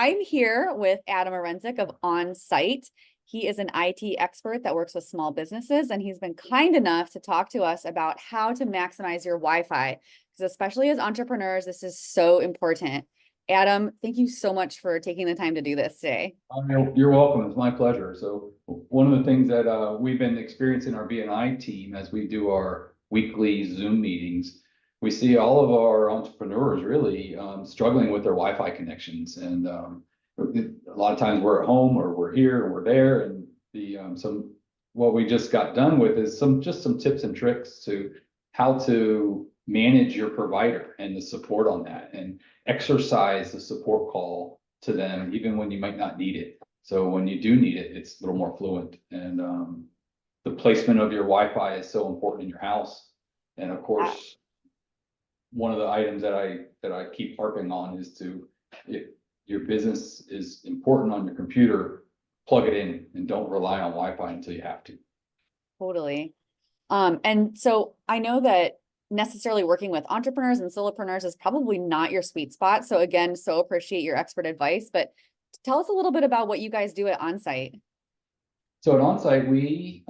I'm here with Adam Orenczak of Onsite. He is an IT expert that works with small businesses, and he's been kind enough to talk to us about how to maximize your Wi-Fi, because especially as entrepreneurs, this is so important. Adam, thank you so much for taking the time to do this today. You're welcome. It's my pleasure. So one of the things that we've been experiencing our BNI team as we do our weekly Zoom meetings, we see all of our entrepreneurs really struggling with their Wi-Fi connections. And a lot of times we're at home or we're here or we're there. And what we just got done with is some tips and tricks to how to manage your provider and the support on that, and exercise the support call to them even when you might not need it. So when you do need it, it's a little more fluent. And the placement of your Wi-Fi is so important in your house. And of course, one of the items that I keep harping on is if your business is important on your computer, plug it in and don't rely on Wi-Fi until you have to. Totally. And so I know that necessarily working with entrepreneurs and solopreneurs is probably not your sweet spot. So again, so appreciate your expert advice, but tell us a little bit about what you guys do at Onsite. So at Onsite, we,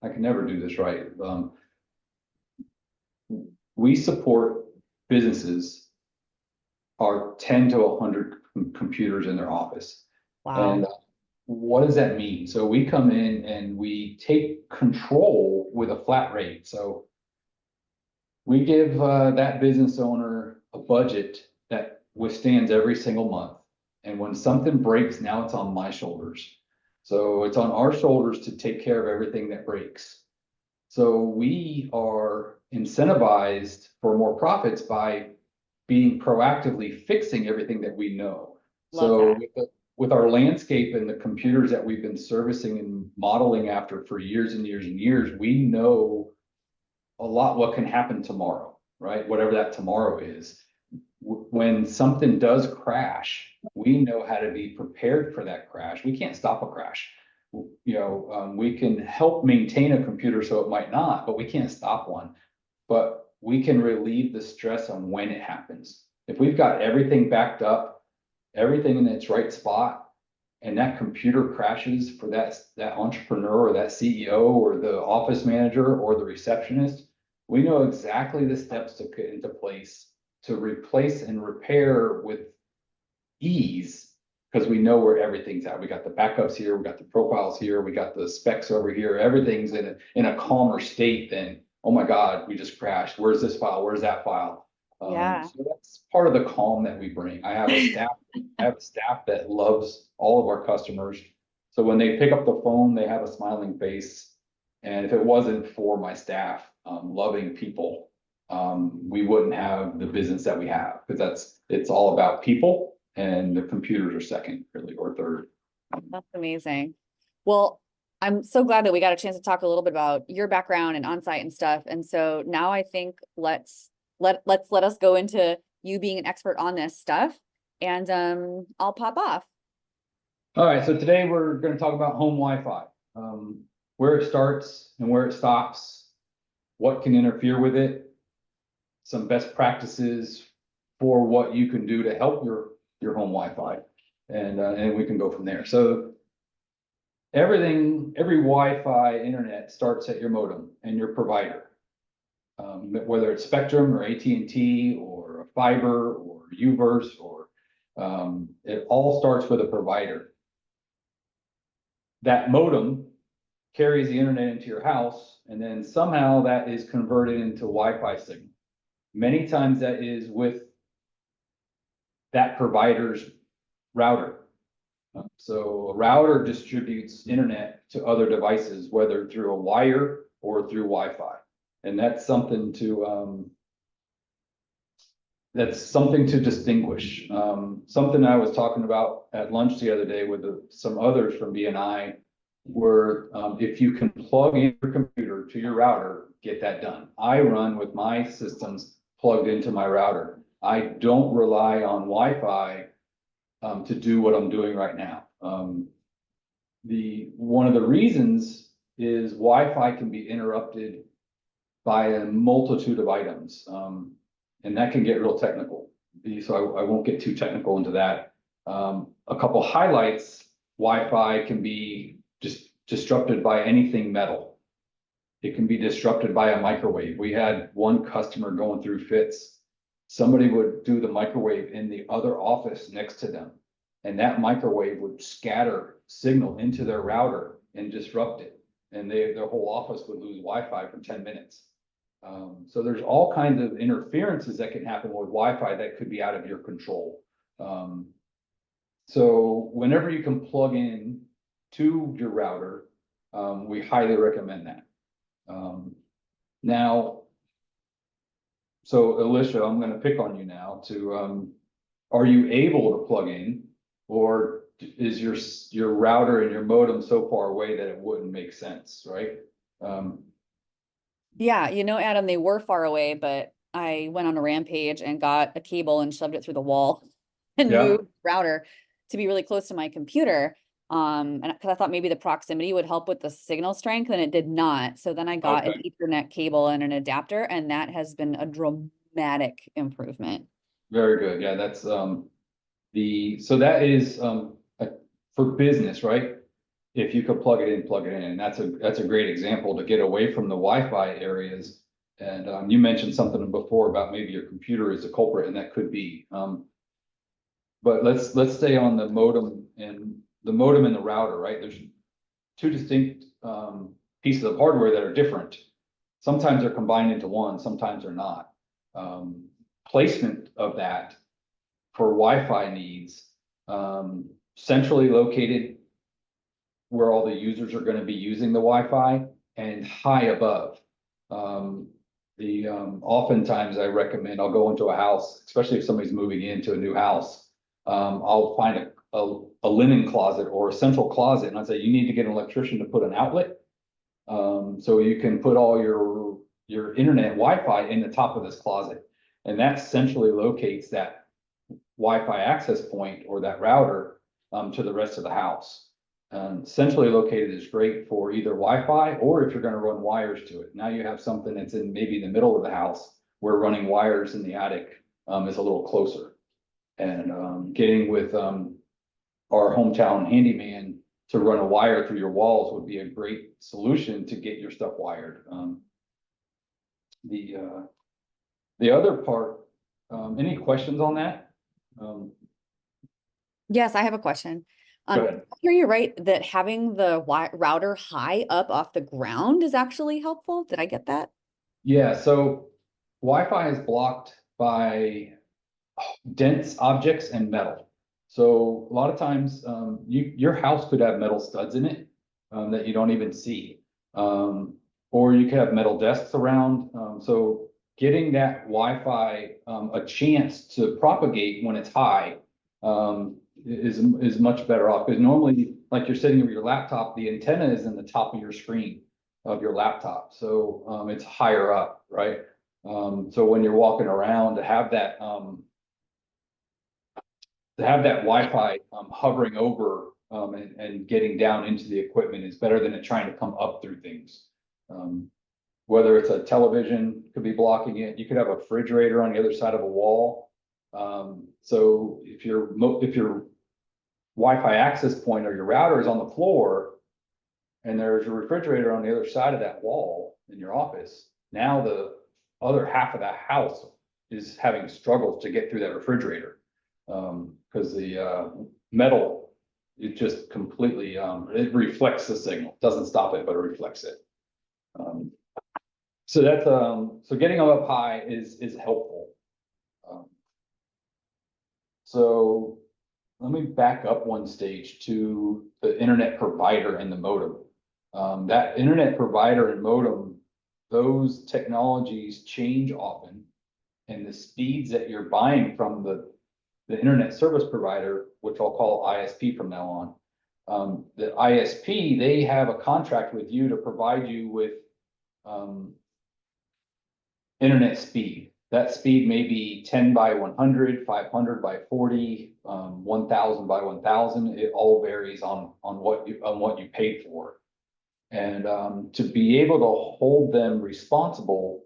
I can never do this right. We support businesses are 10 to 100 computers in their office. Wow. And what does that mean? So we come in and we take control with a flat rate. So we give that business owner a budget that withstands every single month. And when something breaks, now it's on my shoulders. So it's on our shoulders to take care of everything that breaks. So we are incentivized for more profits by being proactively fixing everything that we know. Love So with our landscape and the computers that we've been servicing and modeling after for years and years and years, we know a lot what can happen tomorrow, right? Whatever that tomorrow is. When something does crash, we know how to be prepared for that crash. We can't stop a crash. We can help maintain a computer so it might not, but we can't stop one. But we can relieve the stress on when it happens. If we've got everything backed up, everything in its right spot, and that computer crashes for that entrepreneur or that CEO or the office manager or the receptionist, we know exactly the steps to put into place to replace and repair with ease, because we know where everything's at. We got the backups here, we got the profiles here, we got the specs over here. Everything's in a calmer state than, oh my God, we just crashed. Where's this file? Where's that file? Yeah. So that's part of the calm that we bring. I have a staff that loves all of our customers. So when they pick up the phone, they have a smiling face. And if it wasn't for my staff loving people, we wouldn't have the business that we have, because it's all about people, and the computers are second, really, or third. That's amazing. Well, I'm so glad that we got a chance to talk a little bit about your background and Onsite and stuff. And so now I think let us go into you being an expert on this stuff, and I'll pop off. All right, so today we're going to talk about home Wi-Fi, where it starts and where it stops, what can interfere with it, some best practices for what you can do to help your home Wi-Fi, and we can go from there. So every Wi-Fi internet starts at your modem and your provider, whether it's Spectrum or AT&T or a fiber or Uverse, or it all starts with a provider. That modem carries the internet into your house, and then somehow that is converted into Wi-Fi signal. Many times that is with that provider's router. So a router distributes internet to other devices, whether through a wire or through Wi-Fi. And that's something to distinguish. Something I was talking about at lunch the other day with some others from BNI, where if you can plug in your computer to your router, get that done. I run with my systems plugged into my router. I don't rely on Wi-Fi to do what I'm doing right now. One of the reasons is Wi-Fi can be interrupted by a multitude of items, and that can get real technical. so I won't get too technical into that. A couple highlights, Wi-Fi can be just disrupted by anything metal. It can be disrupted by a microwave. We had one customer going through fits. Somebody would do the microwave in the other office next to them. And that microwave would scatter signal into their router and disrupt it. And their whole office would lose Wi-Fi for 10 minutes. So there's all kinds of interferences that can happen with Wi-Fi that could be out of your control. So whenever you can plug in to your router, we highly recommend that. Now, so Alicia, I'm gonna pick on you now to, are you able to plug in, or is your router and your modem so far away that it wouldn't make sense, right? Yeah, Adam, they were far away, but I went on a rampage and got a cable and shoved it through the wall and Yeah. moved the router to be really close to my computer. And because I thought maybe the proximity would help with the signal strength, and it did not. So then I got an Ethernet cable and an adapter, and that has been a dramatic improvement. Very good. Yeah, that's so that is for business, right? If you could plug it in, plug it in. And that's a great example to get away from the Wi-Fi areas. And you mentioned something before about maybe your computer is a culprit, and that could be. But let's stay on the modem and the router, right? There's two distinct pieces of hardware that are different. Sometimes they're combined into one, sometimes they're not. Placement of that for Wi-Fi needs, centrally located where all the users are going to be using the Wi-Fi, and high above. Oftentimes I recommend, I'll go into a house, especially if somebody's moving into a new house, I'll find a linen closet or a central closet, and I say, you need to get an electrician to put an outlet. So you can put all your internet Wi-Fi in the top of this closet, and that centrally locates that Wi-Fi access point or that router to the rest of the house. Centrally located is great for either Wi-Fi, or if you're going to run wires to it. Now you have something that's in maybe the middle of the house where running wires in the attic is a little closer. And getting with our hometown handyman to run a wire through your walls would be a great solution to get your stuff wired. The other part, any questions on that? Yes, I have a question. Go ahead. I hear you right that having the router high up off the ground is actually helpful. Did I get that? Yeah, so Wi-Fi is blocked by dense objects and metal. So a lot of times, your house could have metal studs in it that you don't even see. Or you could have metal desks around. So getting that Wi-Fi a chance to propagate when it's high is much better off, because normally, like you're sitting with your laptop, the antenna is in the top of your screen of your laptop, so it's higher up, right? So when you're walking around, to have that Wi-Fi hovering over and getting down into the equipment is better than it trying to come up through things. Whether it's a television could be blocking it, you could have a refrigerator on the other side of a wall. So if your Wi-Fi access point or your router is on the floor and there's a refrigerator on the other side of that wall in your office, now the other half of the house is having struggles to get through that refrigerator. Because the metal, it just completely, it reflects the signal, doesn't stop it, but it reflects it. So that's, so getting them up high is helpful. So let me back up one stage to the internet provider and the modem. That internet provider and modem, those technologies change often, and the speeds that you're buying from the internet service provider, which I'll call ISP from now on. The ISP, they have a contract with you to provide you with internet speed. That speed may be 10 by 100, 500 by 40, 1000 by 1000. It all varies on what you paid for. And to be able to hold them responsible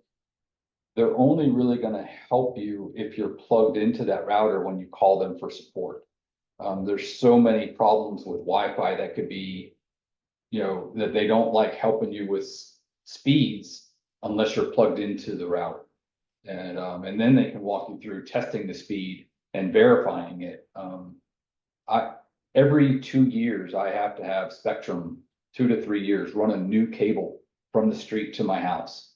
they're only really gonna help you if you're plugged into that router when you call them for support. There's so many problems with Wi-Fi that could be, that they don't like helping you with speeds unless you're plugged into the router. And then they can walk you through testing the speed and verifying it. Every 2 years, I have to have Spectrum, 2 to 3 years, run a new cable from the street to my house.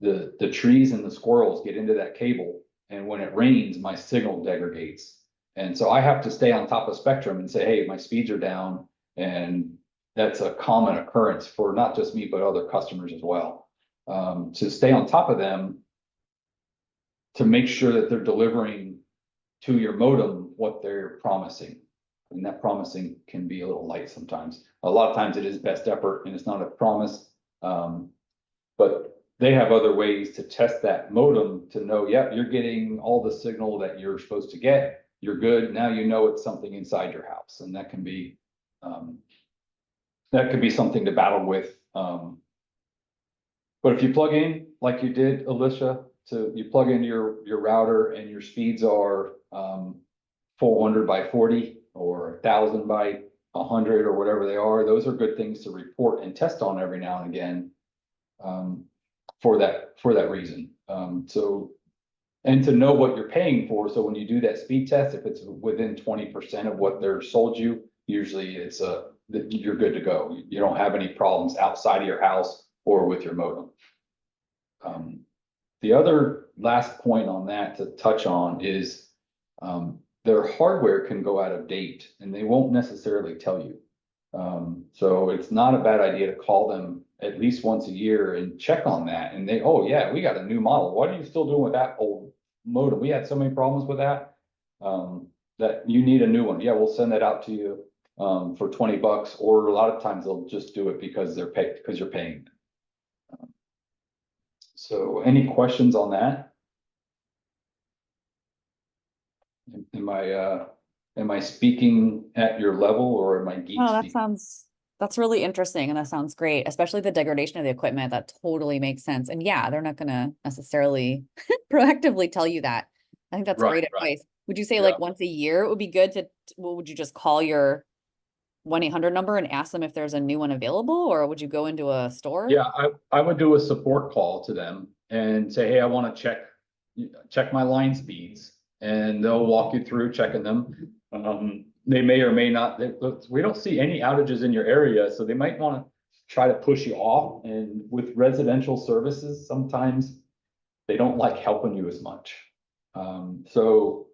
The trees and the squirrels get into that cable, and when it rains, my signal degrades. And so I have to stay on top of Spectrum and say, hey, my speeds are down. And that's a common occurrence for not just me, but other customers as well. To stay on top of them, to make sure that they're delivering to your modem what they're promising. And that promising can be a little light sometimes. A lot of times it is best effort and it's not a promise. But they have other ways to test that modem to know, yep, you're getting all the signal that you're supposed to get. You're good. Now you know it's something inside your house, and that can be something to battle with. But if you plug in like you did, Alicia, you plug in your router and your speeds are 400 by 40 or 1000 by 100 or whatever they are, those are good things to report and test on every now and again for that reason. And to know what you're paying for. So when you do that speed test, if it's within 20% of what they're sold you, usually you're good to go. You don't have any problems outside of your house or with your modem. The other last point on that to touch on is their hardware can go out of date and they won't necessarily tell you. So it's not a bad idea to call them at least once a year and check on that. And oh yeah, we got a new model. What are you still doing with that old modem? We had so many problems with that, that you need a new one. Yeah, we'll send that out to you for $20, or a lot of times they'll just do it because you're paying. So any questions on that? Am I speaking at your level, or am I geek speaking? That's really interesting. And that sounds great, especially the degradation of the equipment. That totally makes sense. And yeah, they're not going to necessarily proactively tell you that. I think that's great advice. Would you say like once a year it would be good would you just call your 1-800 number and ask them if there's a new one available, or would you go into a store? Yeah, I would do a support call to them and say, hey, I want to check my line speeds, and they'll walk you through checking them. They may or may not, we don't see any outages in your area, so they might want to try to push you off. And with residential services, sometimes they don't like helping you as much. So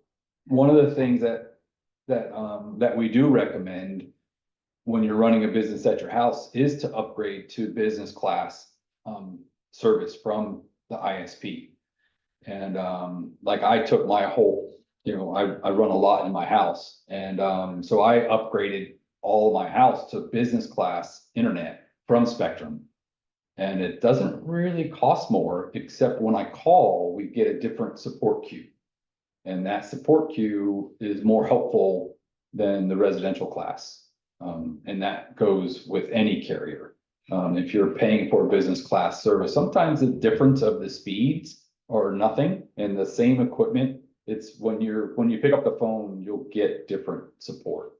one of the things that we do recommend when you're running a business at your house is to upgrade to business class service from the ISP. And like I took my whole, I run a lot in my house. And so I upgraded all of my house to business class internet from Spectrum. And it doesn't really cost more, except when I call, we get a different support queue. And that support queue is more helpful than the residential class. And that goes with any carrier. If you're paying for a business class service, sometimes the difference of the speeds are nothing, and the same equipment, it's when you pick up the phone, you'll get different support.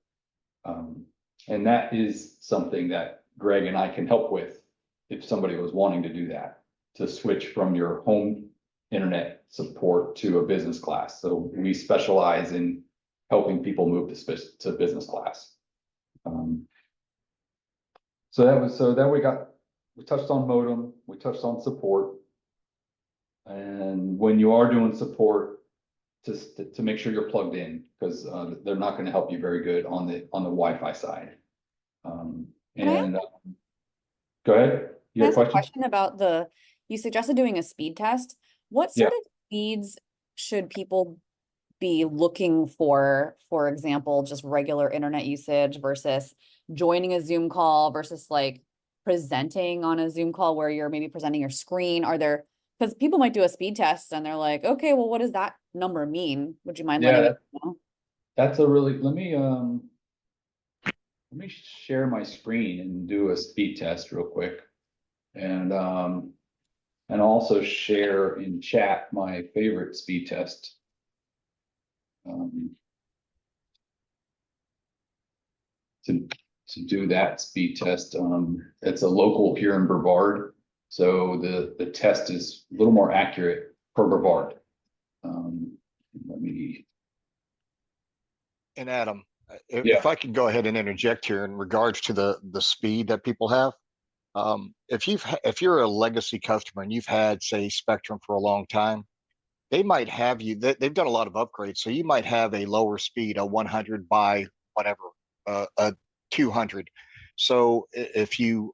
And that is something that Greg and I can help with if somebody was wanting to do that, to switch from your home internet support to a business class. So we specialize in helping people move to business class. We touched on modem, we touched on support. And when you are doing support, to make sure you're plugged in, because they're not going to help you very good on the Wi-Fi side. Go ahead. You have a question about you suggested doing a speed test. What sort of speeds should people be looking for example, just regular internet usage versus joining a Zoom call versus like presenting on a Zoom call where you're maybe presenting your screen? Because people might do a speed test and they're like, okay, well, what does that number mean? Would you mind letting me know? That's let me share my screen and do a speed test real quick. And and also share in chat my favorite speed test. To do that speed test. It's a local here in Brevard. So the test is a little more accurate per Brevard. Let me. And Adam, Yeah. if I could go ahead and interject here in regards to the speed that people have. If you're a legacy customer and you've had, say, Spectrum for a long time, they might have you, they've done a lot of upgrades. So you might have a lower speed, a 100 by whatever, a 200. So if you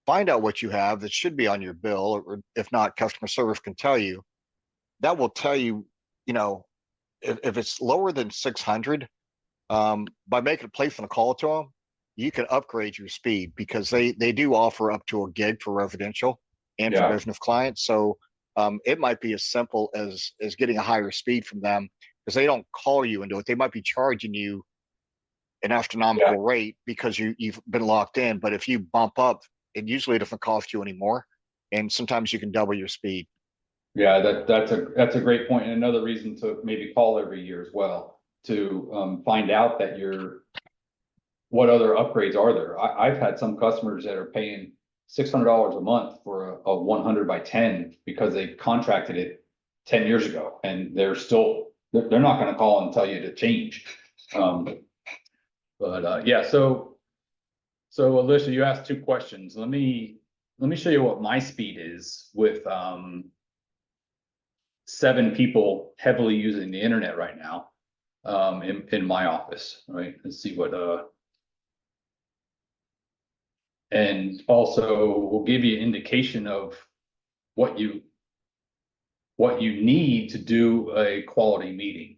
find out what you have, that should be on your bill, or if not, customer service can tell you. That will tell you, you know, if it's lower than 600, by making a placing a call to them, you can upgrade your speed, because they do offer up to a gig for residential and for business clients. So it might be as simple as getting a higher speed from them, because they don't call you into it. They might be charging you an astronomical rate because you've been locked in. But if you bump up, it usually doesn't cost you anymore, and sometimes you can double your speed. Yeah, that's a great point, and another reason to maybe call every year as well, to find out that what other upgrades are there. I've had some customers that are paying $600 a month for a 100 by 10 because they contracted it 10 years ago, and they're not going to call and tell you to change. Yeah, so Alicia, you asked 2 questions. Let me show you what my speed is with 7 people heavily using the internet right now in my office, right? Let's see what and also we'll give you an indication of what you need to do a quality meeting.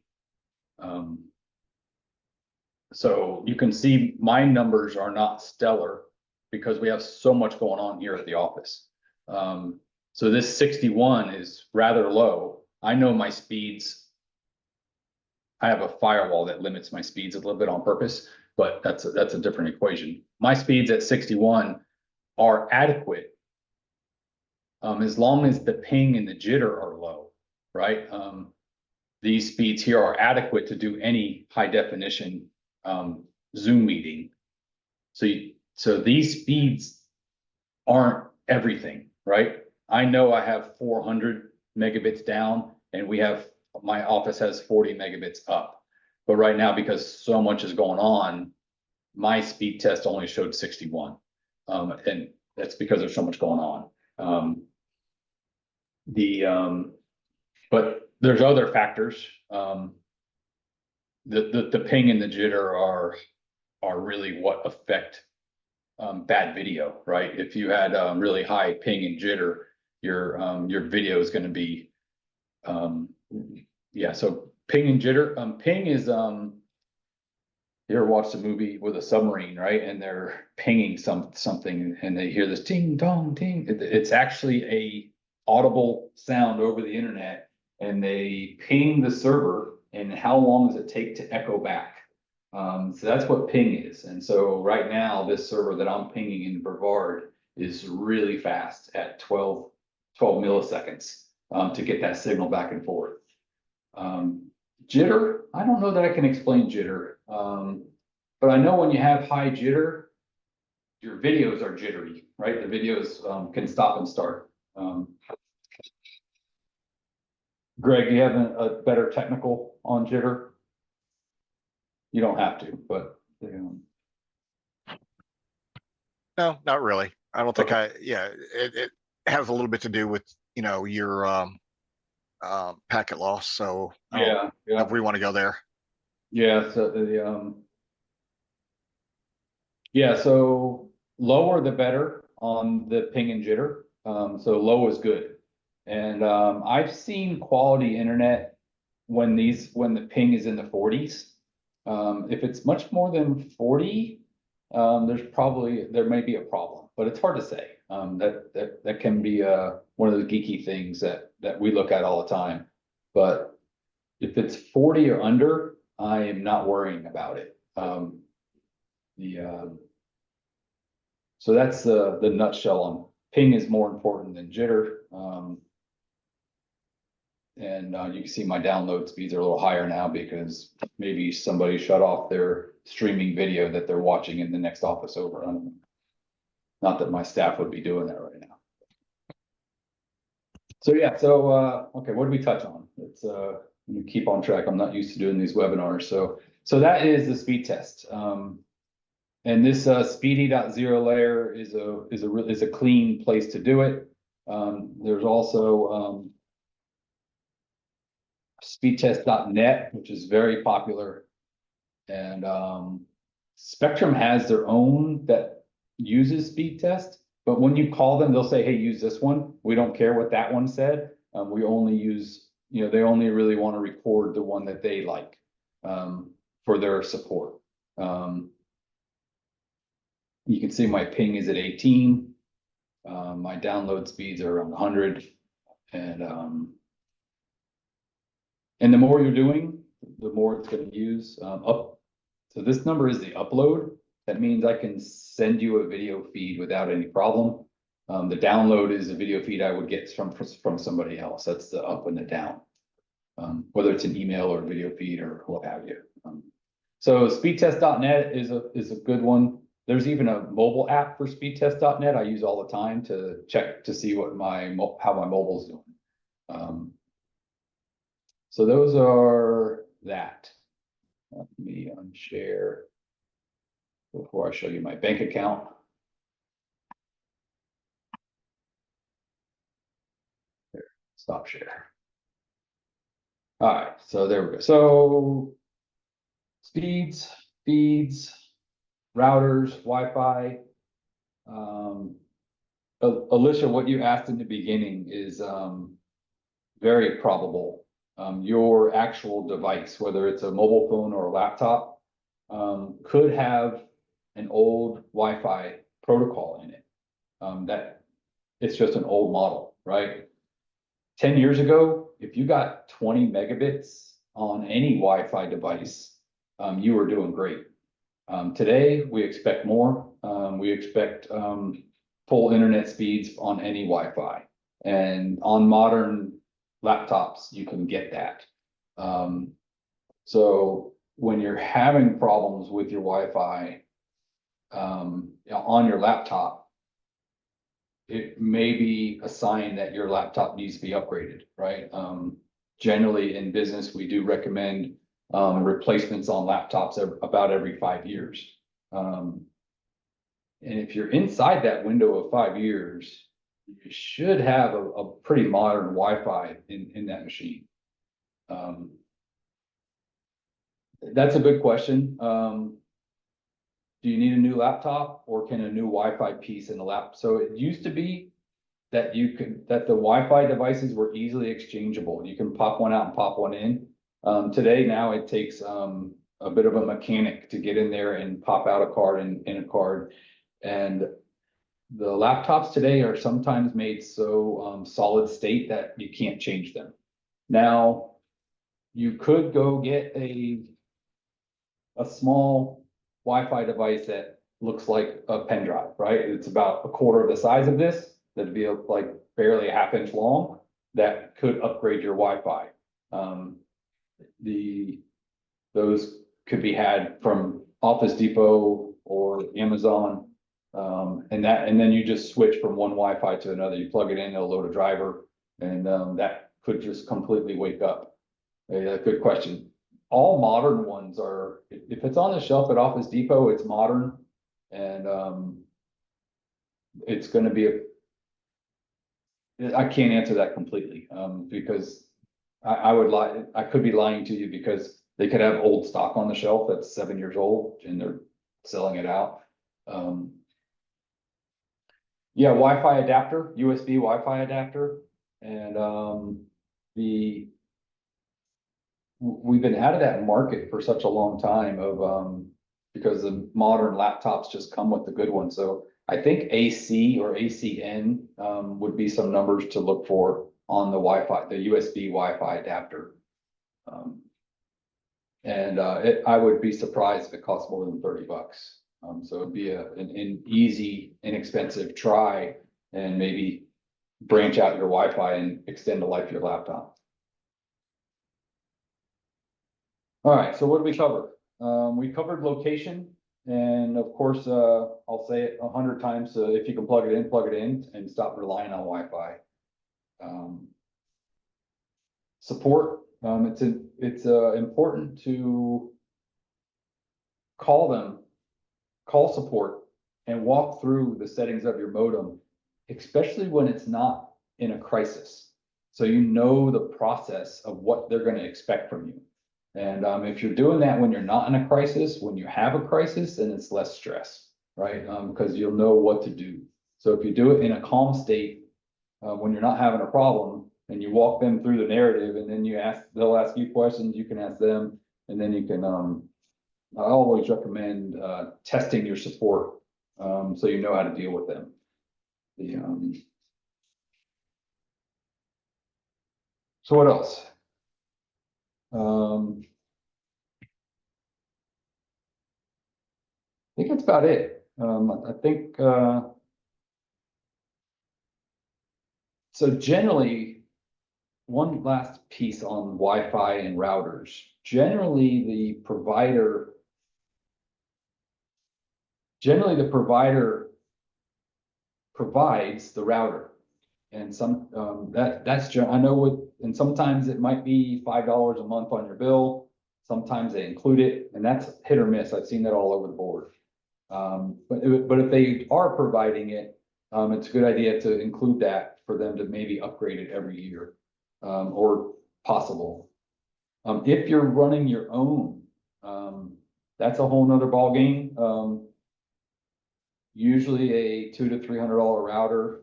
So you can see my numbers are not stellar because we have so much going on here at the office. So this 61 is rather low. I know my speeds. I have a firewall that limits my speeds a little bit on purpose, but that's a different equation. My speeds at 61 are adequate as long as the ping and the jitter are low, right? These speeds here are adequate to do any high definition Zoom meeting. So these speeds aren't everything, right? I know I have 400 megabits down, and my office has 40 megabits up. But right now, because so much is going on, my speed test only showed 61. And that's because there's so much going on. But there's other factors. The ping and the jitter are really what affect bad video, right? If you had really high ping and jitter, your video is going to be so ping and jitter. Ping is you ever watched a movie with a submarine, right? And they're pinging something and they hear this ting dong ting. It's actually a audible sound over the internet, and they ping the server, and how long does it take to echo back? So that's what ping is. And so right now, this server that I'm pinging in Brevard is really fast at 12 milliseconds to get that signal back and forth. Jitter, I don't know that I can explain jitter, but I know when you have high jitter, your videos are jittery, right? The videos can stop and start. Greg, do you have a better technical on jitter? You don't have to, but. No, not really. I don't think it has a little bit to do with, your packet loss. So if we want to go there. Yeah, so so lower the better on the ping and jitter. So low is good. And I've seen quality internet when the ping is in the 40s. If it's much more than 40, there may be a problem, but it's hard to say. That can be one of the geeky things that we look at all the time. But if it's 40 or under, I am not worrying about it. So that's the nutshell ping is more important than jitter. And you can see my download speeds are a little higher now because maybe somebody shut off their streaming video that they're watching in the next office over. I don't know. Not that my staff would be doing that right now. So yeah, okay, what did we touch on? It's let me keep on track. I'm not used to doing these webinars. So that is the speed test. And this speedy.0 layer is a clean place to do it. There's also speedtest.net, which is very popular. And Spectrum has their own that uses speed test, but when you call them, they'll say, hey, use this one. We don't care what that one said. We only use, they only really want to record the one that they like for their support. You can see my ping is at 18. My download speeds are around 100. And the more you're doing, the more it's going to use up. So this number is the upload. That means I can send you a video feed without any problem. The download is a video feed I would get from somebody else. That's the up and the down, whether it's an email or a video feed or what have you. So speedtest.net is a good one. There's even a mobile app for speedtest.net I use all the time to check to see what how my mobile's doing. So those are that. Let me unshare before I show you my bank account. There, stop share. All right, so there we go. So speeds, feeds, routers, Wi-Fi. Alicia, what you asked in the beginning is very probable. Your actual device, whether it's a mobile phone or a laptop, could have an old Wi-Fi protocol in it. That it's just an old model, right? 10 years ago, if you got 20 megabits on any Wi-Fi device, you were doing great. Today, we expect more. We expect full internet speeds on any Wi-Fi. And on modern laptops, you can get that. So when you're having problems with your Wi-Fi on your laptop, it may be a sign that your laptop needs to be upgraded, right? Generally in business, we do recommend replacements on laptops about every 5 years. And if you're inside that window of 5 years, you should have a pretty modern Wi-Fi in that machine. That's a good question. Do you need a new laptop or can a new Wi-Fi piece in the lap? So it used to be that the Wi-Fi devices were easily exchangeable. You can pop one out and pop one in. Today, now it takes a bit of a mechanic to get in there and pop out a card and in a card. And the laptops today are sometimes made so solid state that you can't change them. Now, you could go get a small Wi-Fi device that looks like a pen drive, right? It's about a quarter of the size of this. That'd be like barely a half-inch long. That could upgrade your Wi-Fi. Those could be had from Office Depot or Amazon. And then you just switch from one Wi-Fi to another. You plug it in, it'll load a driver, and that could just completely wake up. A good question. All modern ones are, if it's on the shelf at Office Depot, it's modern, and it's going to be I can't answer that completely because I would lie. I could be lying to you because they could have old stock on the shelf that's 7 years old and they're selling it out. Yeah, Wi-Fi adapter, USB Wi-Fi adapter, and we've been out of that market for such a long time because the modern laptops just come with the good ones. So I think AC or ACN would be some numbers to look for on the Wi-Fi, the USB Wi-Fi adapter. I would be surprised if it costs more than $30. So it'd be an easy, inexpensive try and maybe branch out your Wi-Fi and extend the life of your laptop. All right, so what did we cover? We covered location, and of course, I'll say it 100 times, if you can plug it in and stop relying on Wi-Fi. Support, it's important to call support and walk through the settings of your modem, especially when it's not in a crisis. So you know the process of what they're going to expect from you. And if you're doing that when you're not in a crisis, when you have a crisis, then it's less stress, right? Because you'll know what to do. So if you do it in a calm state, when you're not having a problem, and you walk them through the narrative, and then they'll ask you questions, you can ask them, and then you can, I always recommend testing your support, so you know how to deal with them. So what else? I think that's about it. I think, so generally, one last piece on Wi-Fi and routers. Generally, the provider provides the router. And I know and sometimes it might be $5 a month on your bill. Sometimes they include it, and that's hit or miss. I've seen that all over the board. But if they are providing it, it's a good idea to include that for them to maybe upgrade it every year, or possible. If you're running your own, that's a whole nother ballgame. Usually a $200 to $300 router.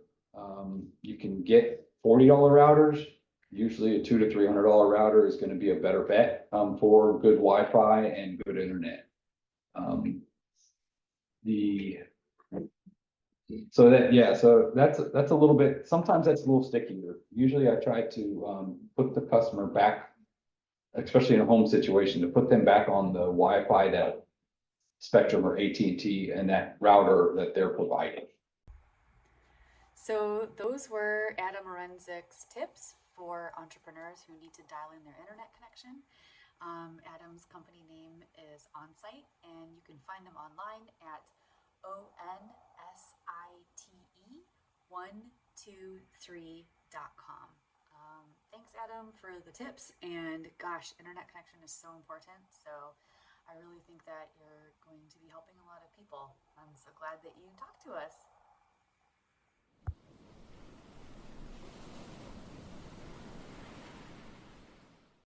You can get $40 routers. Usually a $200 to $300 router is going to be a better bet for good Wi-Fi and good internet. So that's a little bit, sometimes that's a little stickier. Usually I try to put the customer back, especially in a home situation, to put them back on the Wi-Fi that Spectrum or AT&T and that router that they're providing. So those were Adam Orenczak's tips for entrepreneurs who need to dial in their internet connection. Adam's company name is Onsite, and you can find them online at onsite123.com. Thanks, Adam, for the tips. And gosh, internet connection is so important. So I really think that you're going to be helping a lot of people. I'm so glad that you talked to us.